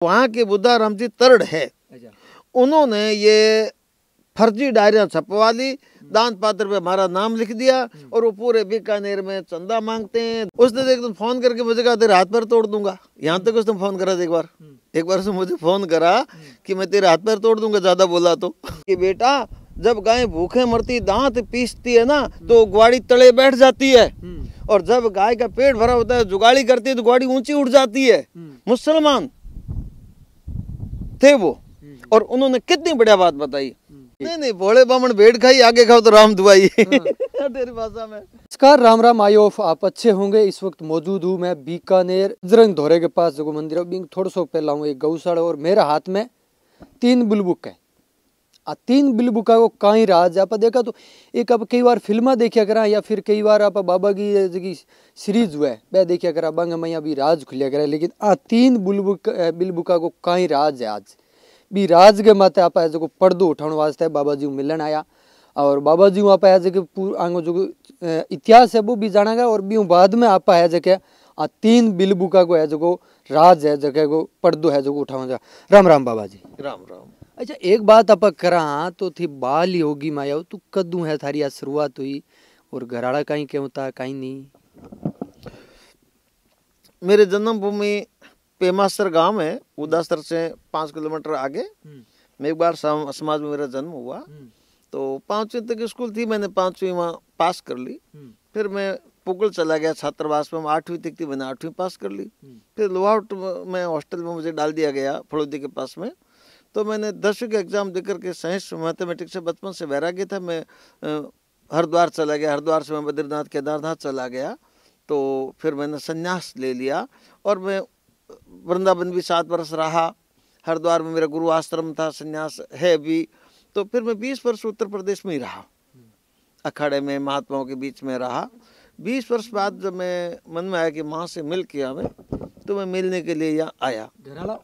वहाँ के बुद्धा राम जी तरड़ है, उन्होंने ये फर्जी डायरियां छपवा ली, दान पात्र पे हमारा नाम लिख दिया और वो पूरे बीकानेर में चंदा मांगते हैं। उसने एक दिन फोन करके मुझे कहा तेरे हाथ पैर तोड़ दूंगा। यहाँ तक उसने फोन करा था एक बार से मुझे फोन करा कि मैं तेरे हाथ पैर तोड़ दूंगा ज्यादा बोला तो। कि बेटा जब गाय भूखे मरती दांत पीसती है ना तो ग्वाड़ी तले बैठ जाती है, और जब गाय का पेट भरा होता है जुगाड़ी करती है तो ग्वाड़ी ऊंची उठ जाती है। मुसलमान थे वो, और उन्होंने कितनी बढ़िया बात बताई। नहीं भोले बामण भेड़ खाई आगे खाओ तो राम दुआई। तेरी भाषा में। नमस्कार, राम राम आयो, आप अच्छे होंगे। इस वक्त मौजूद हूँ मैं बीकानेर बजरंग धोरे के पास जो मंदिर है, थोड़ा सा पहला हूँ एक गौशाला, और मेरे हाथ में 3 बिलबुक है। 3 बिलबुका को कहीं राज आप देखा तो एक आप कई बार फिल्मा देखा करा, या फिर कई बार आप बाबा की सीरीज हुआ है वह देखा करा, बंग मैं अभी राज खुलिया करा। लेकिन 3 बिलबुका को कहीं राज है। आज भी राज के माते आप जो पर्दो उठाने वास्ते बाबा जी मिलन आया, और बाबा जी आप आगे जो इतिहास है वो भी जानागा, और भी बाद में आप है जगह 3 बिलबुका को है जो राज है जगह को पर्दो है जो उठावा। राम राम बाबा जी। राम राम। अच्छा, एक बात आप करा तो थी बाल योगी माया तू कद्दू है थारी आज शुरुआत हुई, और घराड़ा कहीं क्यों था कहीं नहीं? मेरे जन्मभूमि पेमासर गांव है, उदासर से 5 किलोमीटर आगे। मैं एक बार समाज में मेरा जन्म हुआ, तो 5वीं तक स्कूल थी, मैंने 5वीं वहाँ पास कर ली। फिर मैं पुगल चला गया छात्रावास में, 8वीं तक थी, मैंने 8वीं पास कर ली। फिर लोहावट में हॉस्टल में मुझे डाल दिया गया फड़ौदी के पास में। तो मैंने 10वीं का एग्जाम देकर के साइंस मैथमेटिक्स से बचपन से वैराग्य था। मैं हरिद्वार चला गया, हरिद्वार से मैं बद्रीनाथ केदारनाथ चला गया। तो फिर मैंने संन्यास ले लिया, और मैं वृंदावन भी 7 वर्ष रहा। हरिद्वार में मेरा गुरु आश्रम था, संन्यास है भी। तो फिर मैं 20 वर्ष उत्तर प्रदेश में ही रहा, अखाड़े में महात्माओं के बीच में रहा। 20 वर्ष बाद जब मैं मन में आया कि माँ से मिल के आवे, तो मैं मिलने के लिए यहाँ आया।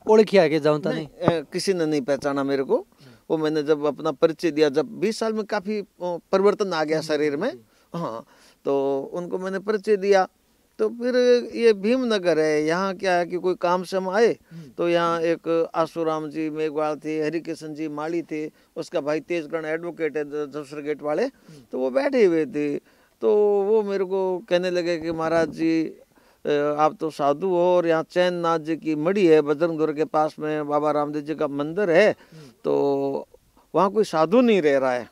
ओळखिया के जाऊँ नहीं, किसी ने नहीं पहचाना मेरे को। वो मैंने जब अपना परिचय दिया, जब 20 साल में काफ़ी परिवर्तन आ गया शरीर में, हाँ, तो उनको मैंने परिचय दिया। तो फिर ये भीमनगर है, यहाँ क्या है कि कोई काम से हम आए तो यहाँ एक आसूराम जी मेघवाल थे, हरिकिशन जी माली थे, उसका भाई तेजगढ़ एडवोकेट है जफसर गेट वाले, तो वो बैठे हुए थे। तो वो मेरे को कहने लगे कि महाराज जी आप तो साधु हो, और यहाँ चैन नाथ जी की मढ़ी है बजरंग दौर के पास में, बाबा रामदेव जी का मंदिर है, तो वहाँ कोई साधु नहीं रह रहा है।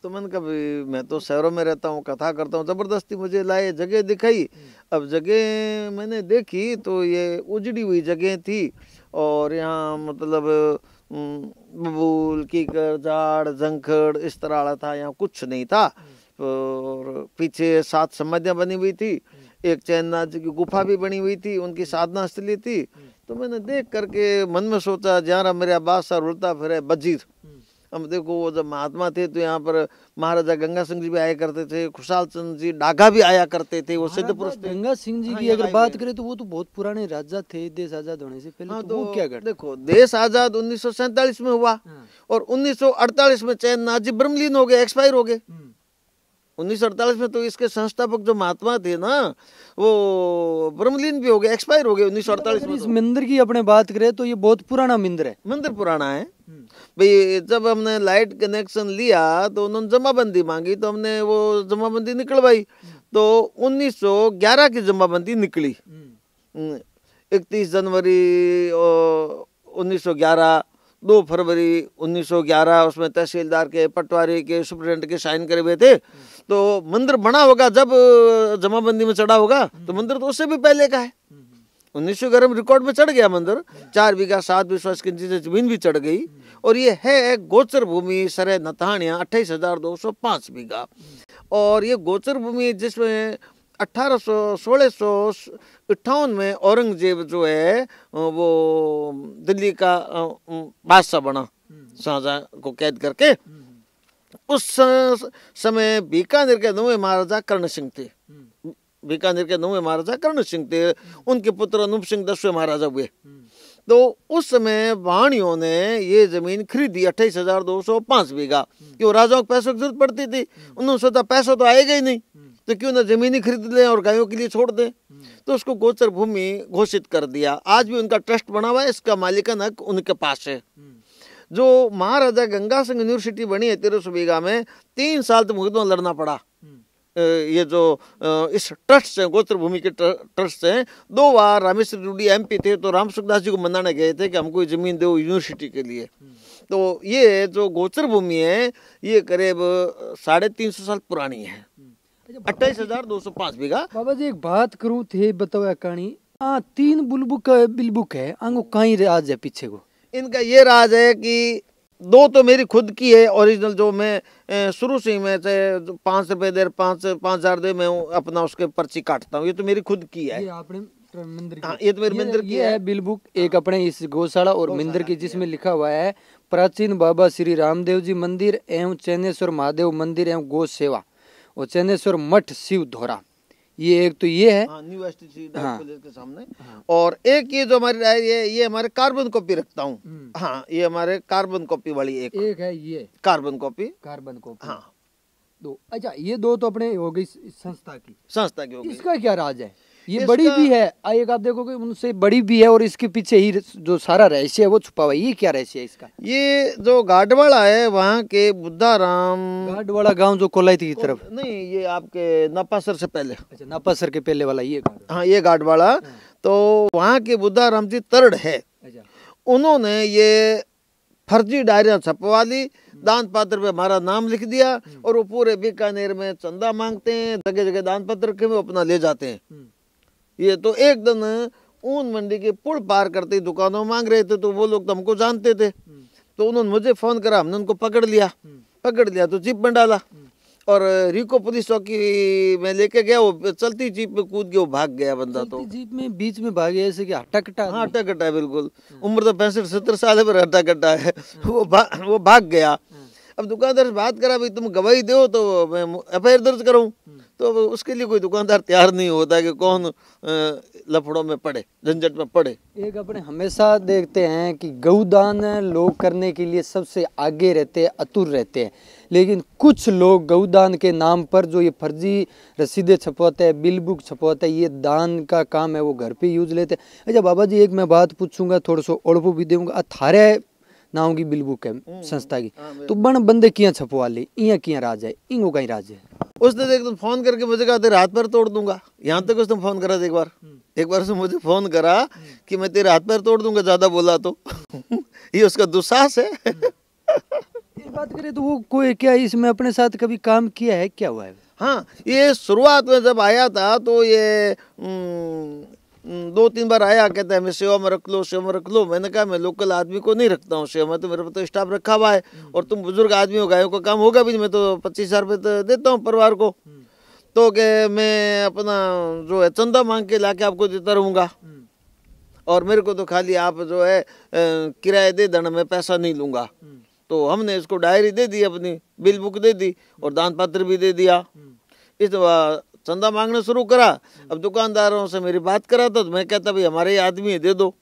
तो मैंने कहा मैं तो शहरों में रहता हूँ, कथा करता हूँ, ज़बरदस्ती मुझे लाए, जगह दिखाई। अब जगह मैंने देखी तो ये उजड़ी हुई जगह थी, और यहाँ मतलब बबूल कीकर झाड़ जंखड़ इस तरह वाला था, यहाँ कुछ नहीं था। और पीछे 7 समाधियाँ बनी हुई थी, एक चैननाथ जी की गुफा भी बनी हुई थी, उनकी साधना स्थली थी। तो मैंने देख करके मन में सोचा, जहाँ मेरा बादशाह रुलता फिरे बजीर। हम देखो वो जब महात्मा थे तो यहाँ पर महाराजा गंगा सिंह जी भी आया करते थे, खुशाल चंद जी डागा भी आया करते थे, वो सिद्ध पुरुष थे। गंगा सिंह जी की अगर बात करें तो वो तो बहुत पुराने राजा थे, देश आजाद होने से पहले। तो वो क्या करते? देखो देश आजाद 1947 में हुआ, और 1948 में चैननाथ जी ब्रह्मलीन हो गए, एक्सपायर हो गए। 1948 में तो इसके संस्थापक जो महात्मा थे ना, वो ब्रह्मलीन भी हो गए, एक्सपायर हो गए 1948 में। इस मंदिर की अपने बात करें तो ये बहुत पुराना मंदिर है। मंदिर पुराना है भाई। जब हमने लाइट कनेक्शन लिया तो उन्होंने जमाबंदी मांगी, तो हमने वो जमाबंदी निकलवाई, तो 1911 की जमाबंदी निकली। 31 जनवरी 1911, 2 फरवरी 1911, उसमें तहसीलदार के, पटवारी के, सुप्रिटेंडेंट के साइन करे हुए थे। तो मंदिर बना होगा जब जमाबंदी में चढ़ा होगा, तो मंदिर तो उससे भी पहले का है। 1911 में रिकॉर्ड में चढ़ गया मंदिर, 4 बीघा 7 विश्वास की जमीन भी चढ़ गई। और ये है गोचर भूमि सरे नथानिया 28,205 बीघा। और ये गोचर भूमि जिसमें 1658 में औरंगजेब जो है वो दिल्ली का बादशाह बना, शाहजहां को कैद करके। उस समय बीकानेर के 9वें महाराजा कर्ण सिंह थे, बीकानेर के 9वें महाराजा कर्ण सिंह थे, उनके पुत्र अनूप सिंह 10वें महाराजा हुए। तो उस समय वाणियों ने ये जमीन खरीदी 28,205 बीघा, क्यों राजाओं को पैसों की जरूरत पड़ती थी। उन्होंने सोचा पैसा तो आएगा ही नहीं, तो क्यों ना जमीन ही खरीद लें और गायों के लिए छोड़ दें। तो उसको गोचर भूमि घोषित कर दिया। आज भी उनका ट्रस्ट बना हुआ है, इसका मालिकान हक उनके पास है। जो महाराजा गंगा सिंह यूनिवर्सिटी बनी है 1300 बीघा में, 3 साल तक मुकदमा लड़ना पड़ा। ये जो इस ट्रस्ट है, गोत्र भूमि के ट्रस्ट हैं, 2 बार रामेश्वर रूडी MP थे तो राम सुखदास जी को मनाने गए थे कि हमको जमीन दो यूनिवर्सिटी के लिए। तो ये जो गोचर भूमि है ये करीब 350 साल पुरानी है। 28,205 बीघा। बाबा जी एक बात करूं थे बताओ कहानी 3 बिलबुक है आंगो कहीं राज है पीछे को। इनका ये राज है कि 2 तो मेरी खुद की है ओरिजिनल, जो मैं शुरू से ही मैं 5 रुपए दे 5,000 दे मैं अपना उसके पर्ची काटता हूँ। ये तो मेरी खुद की है। ये आपने मंदिर हाँ, ये तो मेरे मंदिर की है बिलबुक एक अपने इस गौशाला और मंदिर की, जिसमें लिखा हुआ है प्राचीन बाबा श्री रामदेव जी मंदिर एवं चैनेश्वर महादेव मंदिर एवं गौ सेवा और चैनेश्वर मठ शिव धोरा। ये एक तो ये है न्यू STC कॉलेज के सामने। और एक ये जो हमारी डायरी है ये हमारे कार्बन कॉपी रखता हूँ। हाँ, ये हमारे कार्बन कॉपी वाली एक है ये कार्बन कॉपी। हाँ 2। अच्छा ये 2 तो अपने हो गई संस्था की हो गई। इसका क्या राज है? ये बड़ी भी है, एक आप देखोगे उनसे बड़ी भी है और इसके पीछे ही जो सारा रहस्य है वो छुपा हुआ है। ये क्या रहस्य है इसका? ये जो गाडवाड़ा है वहाँ के बुद्धाराम, गाडवाड़ा गांव जो कोलायती की तरफ नहीं, ये आपके नापासर से पहले। अच्छा नापासर के पहले वाला ये हाँ, ये गाडवाड़ा। तो वहाँ के बुद्धाराम जी तरड़ है। उन्होंने ये फर्जी डायरियां छपवा ली, दान पत्र पे हमारा नाम लिख दिया और वो पूरे बीकानेर में चंदा मांगते हैं, जगह जगह दान पत्र के वो अपना ले जाते हैं। ये तो एक दिन ऊन मंडी के पुल पार करते दुकानों मांग रहे थे, तो वो लोग तो हमको जानते थे। तो उन्होंने मुझे फोन करा, हमने उनको पकड़ लिया तो जीप में डाला और रिको पुलिस चौकी में लेके गया। वो चलती जीप में कूद के वो भाग गया बंदा। तो जीप में बीच में भाग गया ऐसे कि हट्टा कट्टा। हाँ, हट्टा कट्टा है बिल्कुल। उम्र तो 65-70 साल है पर हट्टा कट्टा है। वो भाग गया। अब दुकानदार से बात करा, भाई तुम गवाही दो तो मैं FIR दर्ज करूं। तो उसके लिए कोई दुकानदार तैयार नहीं होता कि कौन लफड़ों में पड़े, झंझट में पड़े। एक अपने हमेशा देखते हैं कि गौदान लोग करने के लिए सबसे आगे रहते हैं, आतुर रहते हैं, लेकिन कुछ लोग गौदान के नाम पर जो ये फर्जी रसीदें छपवाते हैं, बिल बुक छपवाते हैं, ये दान का काम है, वो घर पे यूज लेते हैं। अच्छा बाबा जी एक मैं बात पूछूंगा, थोड़ा सा ओढ़पो भी दूंगा। थारे नाव की बिल बुक है संस्था की, तो बन बंदे किया छपवा ले, इया किया राज है, इंगो कहीं राज है? उसने एक दिन फोन करके मुझे कहा तेरे हाथ पैर तोड़ दूंगा। यहाँ तक उसने फोन करा था एक बार उसने मुझे फोन करा कि मैं तेरे हाथ पैर तोड़ दूंगा ज्यादा बोला तो। ये उसका दुस्साहस है। एक बात करें तो वो कोई क्या इसमें अपने साथ कभी काम किया है, क्या हुआ है? हाँ, ये शुरुआत में जब आया था तो ये 2-3 बार आया, कहता है मैं सेवा में रख लो। मैंने कहा मैं लोकल आदमी को नहीं रखता हूँ सेवा में, तो मेरे पे तो स्टाफ रखा हुआ है और तुम बुजुर्ग आदमी हो, गायों का काम होगा भी नहीं, मैं तो 25,000 रुपये तो देता हूँ परिवार को। तो कि मैं अपना जो है चंदा मांग के लाके आपको देता रहूँगा और मेरे को तो खाली आप जो है किराया दे देना, मैं पैसा नहीं लूँगा। तो हमने इसको डायरी दे दी, अपनी बिल बुक दे दी और दान पत्र भी दे दिया। इस चंदा मांगना शुरू करा। अब दुकानदारों से मेरी बात करा तो मैं कहता भाई हमारे ये आदमी है, दे दो।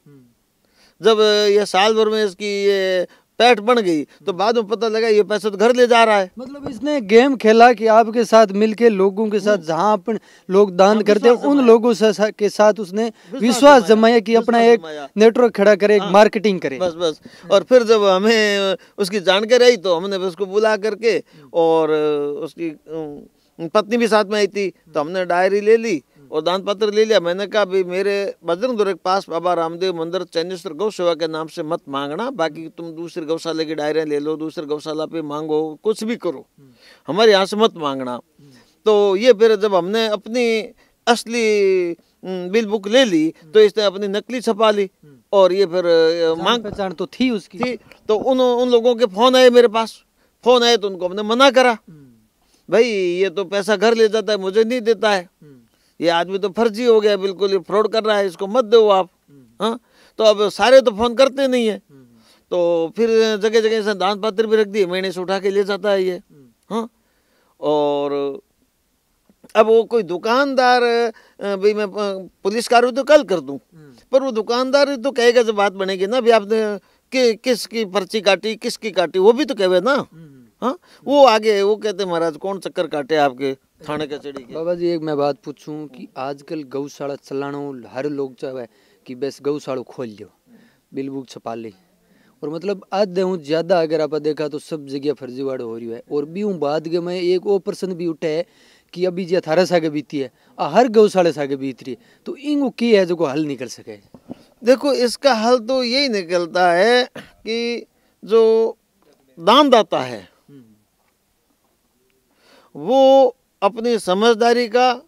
जब ये साल भर में इसकी ये पैठ बन गई तो बाद में पता लगा ये पैसा तो घर ले जा रहा है। मतलब इसने गेम खेला कि आपके साथ मिलके लोगों के साथ जहां अपन लोग दान करते हैं उन लोगों के साथ उसने विश्वास जमाया कि अपना एक नेटवर्क खड़ा करे, मार्केटिंग करे। बस। और फिर जब हमें उसकी जानकारी आई तो हमने उसको बुला करके, और उसकी पत्नी भी साथ में आई थी, तो हमने डायरी ले ली और दान पत्र ले लिया। मैंने कहा भाई मेरे बजरंग दौरे के पास बाबा रामदेव मंदिर चैनेश्वर गौ सेवा के नाम से मत मांगना, बाकी तुम दूसरी गौशाला की डायरियां ले लो, दूसरी गौशाला पे मांगो, कुछ भी करो, हमारे यहाँ से मत मांगना। तो ये फिर जब हमने अपनी असली बिल बुक ले ली तो इसने अपनी नकली छपा ली और ये फिर मांग पहचान तो थी उसकी थी। तो उन लोगों के फोन आए मेरे पास, फोन आए तो उनको हमने मना करा, भाई ये तो पैसा घर ले जाता है, मुझे नहीं देता है, ये आदमी तो फर्जी हो गया, बिल्कुल ये फ्रॉड कर रहा है, इसको मत दो आप। हाँ, तो अब सारे तो फोन करते नहीं है, तो फिर जगह जगह से दान पत्र भी रख दिए, महीने से उठा के ले जाता है ये। हाँ, और अब वो कोई दुकानदार भाई मैं पुलिस कार्रवाई तो कल कर दूं, पर वो दुकानदार तो कहेगा जब बात बनेगी ना, भी आपने किसकी पर्ची काटी, किसकी काटी, वो भी तो कहे ना। हाँ, वो आगे वो कहते महाराज कौन चक्कर काटे आपके थाने कचहरी के। बाबा जी एक मैं बात पूछूं कि आजकल गौशाला चलानो हर लोग चाहे कि बस गौशाला खोल लियो, बिल बुक छपा ली, और मतलब आज देहूँ ज्यादा अगर आप देखा तो सब जगह फर्जीवाड़ा हो रही है। और भी हूँ बाद के मैं एक वो प्रश्न भी उठे है कि अभी जो 18 साल बीती है हर गौशाला साल बीत रही है, तो इनको की है जो को हल निकल सके। देखो इसका हल तो यही निकलता है कि जो दानदाता है वो अपनी समझदारी का,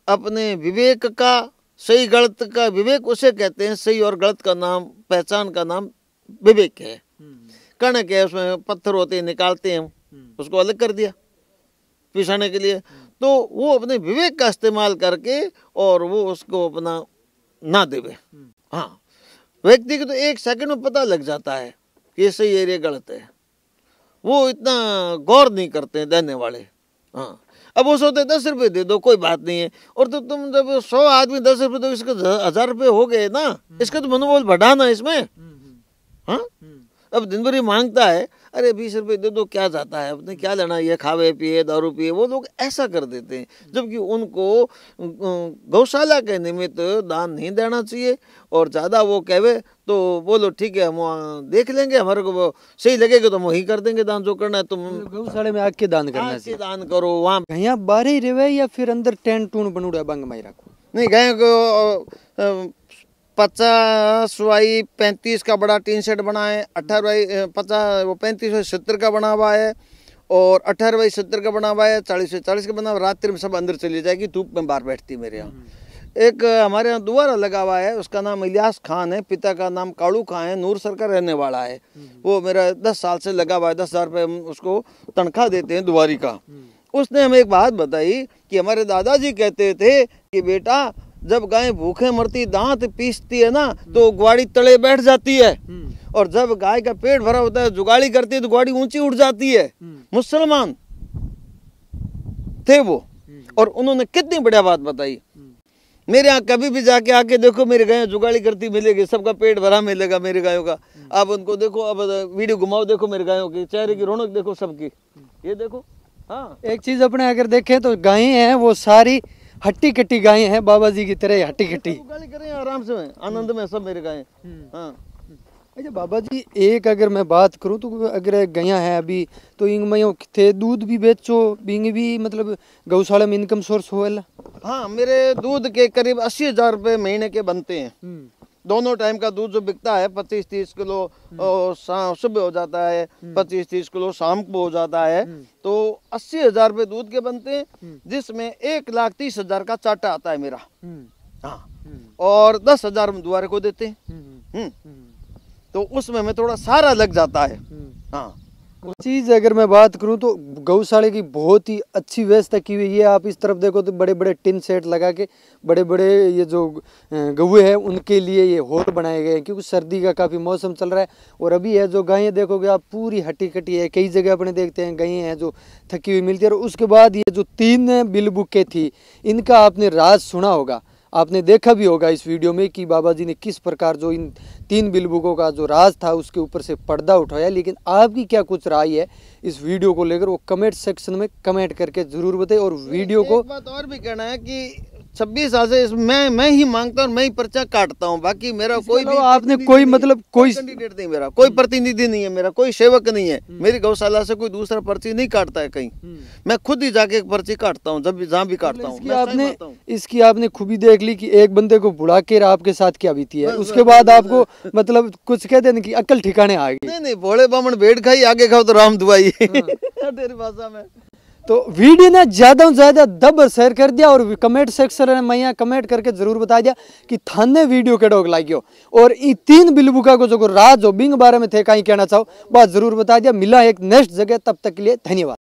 अपने विवेक का, सही गलत का विवेक उसे कहते हैं, सही और गलत का नाम, पहचान का नाम विवेक है। कणक है, उसमें पत्थर होते हैं, निकालते हैं, उसको अलग कर दिया पिसाने के लिए, तो वो अपने विवेक का इस्तेमाल करके और वो उसको अपना ना देवे। हाँ, व्यक्ति को तो 1 सेकंड में पता लग जाता है कि ये सही है ये गलत है, वो इतना गौर नहीं करते हैं देने वाले। हाँ, अब वो सोचते 10 रुपये दे दो कोई बात नहीं है, और तो तुम जब 100 आदमी 10 रुपये दो, इसके 1000 रुपये हो गए ना, इसका तो मनोबल बढ़ाना इसमें। हाँ, अब दिन भर ही मांगता है, अरे 20 रुपये दे दो क्या जाता है, अपने क्या लेना, ये खावे पिए दारू पिए, वो लोग ऐसा कर देते हैं। जबकि उनको गौशाला के निमित्त दान नहीं देना चाहिए, और ज़्यादा वो कहे तो बोलो ठीक है हम देख लेंगे, हमारे को वो सही लगेगा तो हम वही कर देंगे दान, जो करना है तुम गौशाला में आके दान करना चाहिए, दान करो। वहाँ यहाँ बाहर ही रहे या फिर अंदर टेंट टून बनूड़ा बंग माई रखो? नहीं, गाय को 50x35 का बड़ा टीन सेट बना है, 18x50 वो 35x70 का बना हुआ है, और 18x70 का बना हुआ है, 40x40 का बना हुआ। रात्रि में सब अंदर चली जाएगी, धूप में बाहर बैठती है मेरे यहाँ। एक हमारे यहाँ दुआरा लगा हुआ है, उसका नाम इलियास खान है, पिता का नाम कालू खान है, नूरसर का रहने वाला है। वो मेरा 10 साल से लगा हुआ है, 10,000 रुपये हम उसको तनख्वाह देते हैं दुआरी का। उसने हमें एक बात बताई कि हमारे दादाजी कहते थे कि बेटा जब गाय भूखे मरती दांत पीसती है ना तो ग्वाड़ी तले बैठ जाती है, और जब गाय का पेट भरा होता है जुगाड़ी करती है तो ग्वाड़ी ऊंची उठ जाती है। मुसलमान थे वो, और उन्होंने कितनी बढ़िया बात बताई। मेरे यहाँ कभी भी जाके आके देखो, मेरी गाय जुगाड़ी करती मिलेगी, सबका पेट भरा मिलेगा मेरी गायों का। आप उनको देखो, अब वीडियो घुमाओ, देखो मेरी गायों की चेहरे की रौनक देखो सबकी, ये देखो। हाँ, एक चीज अपने अगर देखें तो गायें हैं वो सारी हट्टी कट्टी गायें हैं, बाबा जी की तरह हट्टी कट्टी गाली करें आराम से, आनंद में सब मेरे गायें। हाँ, अच्छा बाबा जी एक अगर मैं बात करूं तो अगर गैया है अभी तो इंग में थे दूध भी बेचो, बिंग भी मतलब गौशाला में इनकम सोर्स हो। हाँ, मेरे दूध के करीब 80,000 रुपये महीने के बनते हैं। दोनों टाइम का दूध जो बिकता है 25-30 किलो सुबह हो जाता है, 25-30 किलो शाम को हो जाता है, तो 80,000 रुपये दूध के बनते हैं, जिसमें 1,30,000 का चाटा आता है मेरा। हाँ, और 10,000 हम दुआरे को देते हैं, तो उसमें मैं थोड़ा सारा लग जाता है। हाँ, चीज अगर मैं बात करूं तो गौशाले की बहुत ही अच्छी व्यवस्था की हुई है। आप इस तरफ देखो तो बड़े बड़े टिन सेट लगा के बड़े बड़े ये जो गौए हैं उनके लिए ये हॉल बनाए गए हैं, क्योंकि सर्दी का काफ़ी मौसम चल रहा है। और अभी है जो गायें देखोगे आप पूरी हट्टी कट्टी है, कई जगह अपने देखते हैं गायें हैं जो थकी हुई मिलती है। और उसके बाद ये जो 3 बिल बुकें थी इनका आपने राज सुना होगा, आपने देखा भी होगा इस वीडियो में कि बाबा जी ने किस प्रकार जो इन 3 बिल बुकों का जो राज था उसके ऊपर से पर्दा उठाया। लेकिन आपकी क्या कुछ राय है इस वीडियो को लेकर, वो कमेंट सेक्शन में कमेंट करके जरूर बताइए। और वीडियो को एक बात और भी कहना है कि 26 साल से मैं ही मांगता हूँ, मैं ही पर्चा काटता हूँ, बाकी मेरा कोई भी आपने कोई मतलब कोई कैंडिडेट नहीं, मेरा कोई प्रतिनिधि नहीं है, मेरा कोई सेवक नहीं है, मेरी गौशाला से कोई दूसरा पर्ची नहीं काटता है कहीं, मैं खुद ही जाके एक पर्ची काटता हूँ जब भी जहाँ भी काटता हूँ। इसकी आपने खूबी देख ली कि एक बंदे को बुला के आपके साथ क्या बीती है, उसके बाद आपको मतलब कुछ कहते हैं कि अक्ल ठिकाने आ गई। नहीं, भोले बामण भेड़ खाई आगे खाओ तो राम दुआई तेरी भाषा में। तो वीडियो ने ज्यादा से ज्यादा दब शेयर कर दिया, और कमेंट सेक्शन में मैं कमेंट करके जरूर बता दिया कि थाने वीडियो के डोग लागियो, और ये 3 बिल बुका को जो राज जो बिंग बारे में थे कहीं कहना चाहो बात जरूर बता दिया। मिला एक नेक्स्ट जगह, तब तक के लिए धन्यवाद।